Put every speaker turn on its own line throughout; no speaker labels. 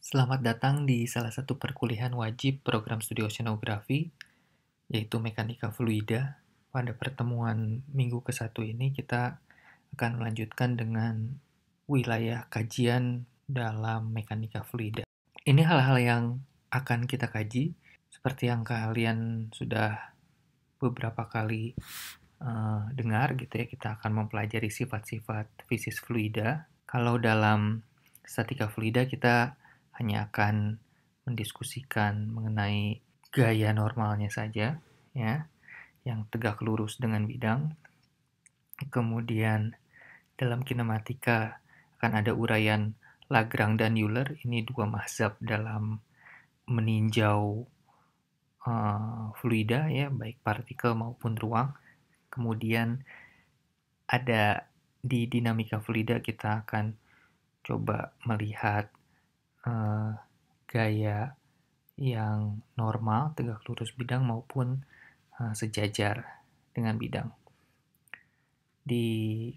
Selamat datang di salah satu perkuliahan wajib program studi oceanografi, yaitu Mekanika Fluida. Pada pertemuan minggu ke-1 ini, kita akan melanjutkan dengan wilayah kajian dalam Mekanika Fluida. Ini hal-hal yang akan kita kaji, seperti yang kalian sudah beberapa kali dengar gitu ya, kita akan mempelajari sifat-sifat fisis fluida. Kalau dalam statika fluida kita hanya akan mendiskusikan mengenai gaya normalnya saja, ya, yang tegak lurus dengan bidang. Kemudian dalam kinematika akan ada uraian Lagrange dan Euler. Ini dua mazhab dalam meninjau fluida, ya, baik partikel maupun ruang. Kemudian ada di dinamika fluida kita akan coba melihat gaya yang normal, tegak lurus bidang maupun sejajar dengan bidang. Di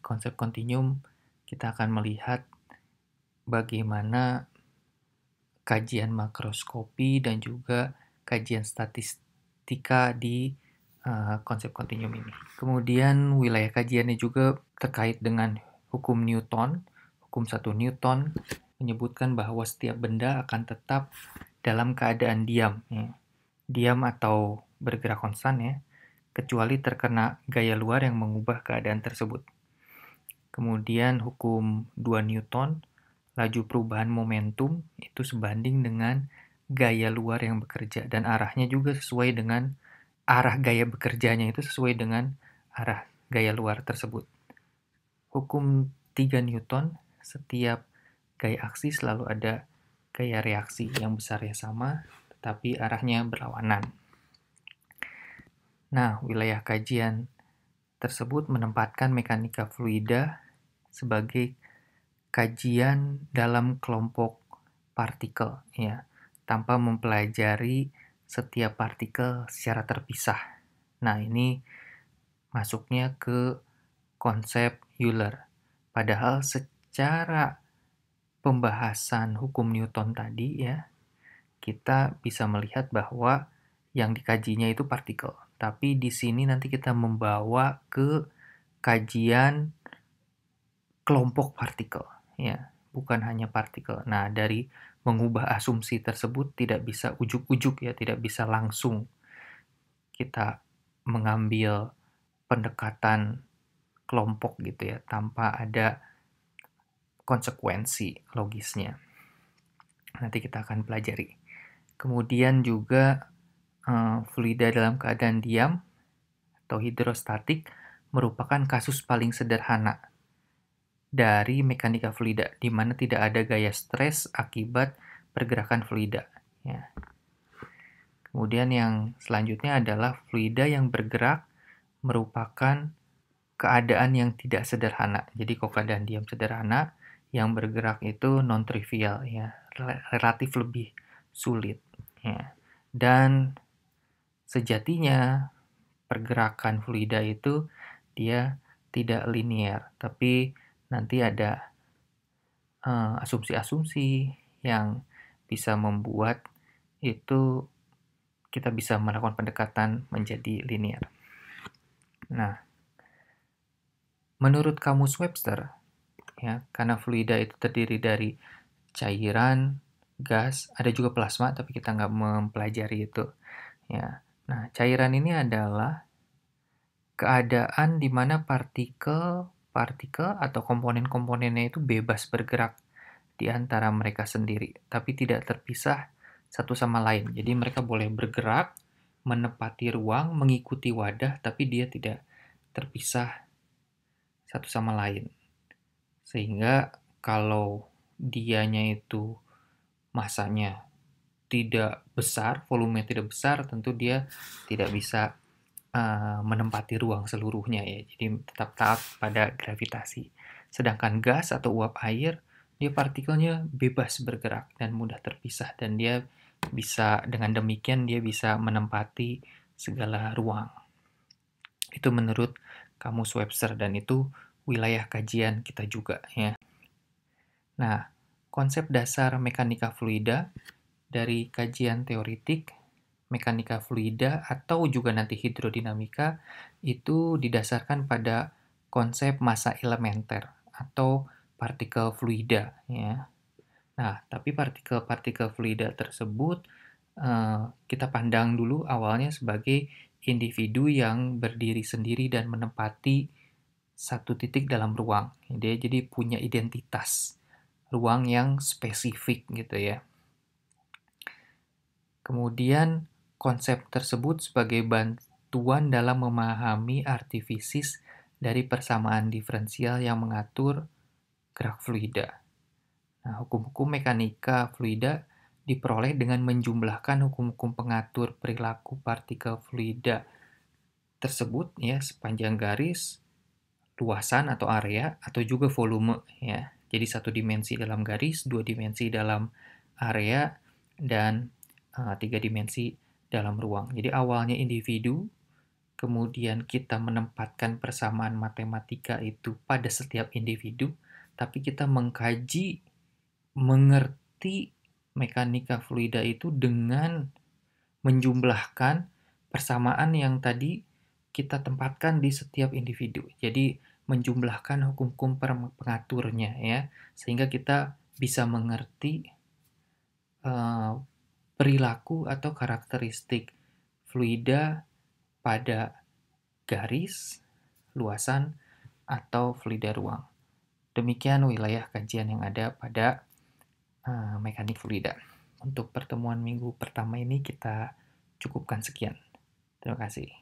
konsep kontinuum kita akan melihat bagaimana kajian makroskopi dan juga kajian statistika di konsep kontinuum ini. Kemudian wilayah kajiannya juga terkait dengan hukum Newton. Hukum 1 Newton menyebutkan bahwa setiap benda akan tetap dalam keadaan diam, ya. Diam atau bergerak konstan, ya, kecuali terkena gaya luar yang mengubah keadaan tersebut. Kemudian hukum 2 Newton, laju perubahan momentum itu sebanding dengan gaya luar yang bekerja, dan arahnya juga sesuai dengan arah gaya bekerjanya itu sesuai dengan arah gaya luar tersebut. Hukum 3 Newton, setiap gaya aksi selalu ada gaya reaksi yang besarnya sama, tetapi arahnya berlawanan. Nah, wilayah kajian tersebut menempatkan mekanika fluida sebagai kajian dalam kelompok partikel, ya, tanpa mempelajari setiap partikel secara terpisah. Nah, ini masuknya ke konsep Euler. Padahal secara pembahasan hukum Newton tadi, ya, kita bisa melihat bahwa yang dikajinya itu partikel. Tapi di sini nanti kita membawa ke kajian kelompok partikel, ya, bukan hanya partikel. Nah, dari mengubah asumsi tersebut tidak bisa ujuk-ujuk, ya, tidak bisa langsung kita mengambil pendekatan kelompok gitu ya, tanpa ada konsekuensi logisnya. Nanti kita akan pelajari. Kemudian juga fluida dalam keadaan diam atau hidrostatik merupakan kasus paling sederhana dari mekanika fluida, di mana tidak ada gaya stres akibat pergerakan fluida, ya. Kemudian yang selanjutnya adalah fluida yang bergerak merupakan keadaan yang tidak sederhana. Jadi kalau keadaan diam sederhana, yang bergerak itu non-trivial, ya, relatif lebih sulit, ya. Dan sejatinya pergerakan fluida itu dia tidak linear, tapi nanti ada asumsi-asumsi yang bisa membuat itu kita bisa melakukan pendekatan menjadi linear. Nah, menurut kamus Webster, ya, karena fluida itu terdiri dari cairan, gas, ada juga plasma, tapi kita nggak mempelajari itu, ya. Nah, cairan ini adalah keadaan di mana partikel atau komponen-komponennya itu bebas bergerak di antara mereka sendiri, tapi tidak terpisah satu sama lain. Jadi mereka boleh bergerak, menepati ruang, mengikuti wadah, tapi dia tidak terpisah satu sama lain. Sehingga kalau dianya itu masanya tidak besar, volumenya tidak besar, tentu dia tidak bisa menempati ruang seluruhnya, ya. Jadi tetap taat pada gravitasi. Sedangkan gas atau uap air, dia partikelnya bebas bergerak dan mudah terpisah, dan dia bisa, dengan demikian dia bisa menempati segala ruang. Itu menurut kamus Webster, dan itu wilayah kajian kita juga, ya. Nah, konsep dasar mekanika fluida dari kajian teoritik mekanika fluida atau juga nanti hidrodinamika itu didasarkan pada konsep massa elementer atau partikel fluida ya. Nah, tapi partikel-partikel fluida tersebut kita pandang dulu awalnya sebagai individu yang berdiri sendiri dan menempati satu titik dalam ruang. Dia jadi punya identitas ruang yang spesifik gitu ya. Kemudian konsep tersebut sebagai bantuan dalam memahami arti fisis dari persamaan diferensial yang mengatur gerak fluida. Nah, hukum-hukum mekanika fluida diperoleh dengan menjumlahkan hukum-hukum pengatur perilaku partikel fluida tersebut ya sepanjang garis, luasan atau area atau juga volume ya. Jadi satu dimensi dalam garis, dua dimensi dalam area dan tiga dimensi dalam ruang. Jadi awalnya individu, kemudian kita menempatkan persamaan matematika itu pada setiap individu, tapi kita mengkaji, mengerti mekanika fluida itu dengan menjumlahkan persamaan yang tadi kita tempatkan di setiap individu. Jadi menjumlahkan hukum-hukum pengaturnya ya, sehingga kita bisa mengerti perilaku atau karakteristik fluida pada garis, luasan, atau fluida ruang. Demikian wilayah kajian yang ada pada mekanik fluida. Untuk pertemuan minggu pertama ini kita cukupkan sekian. Terima kasih.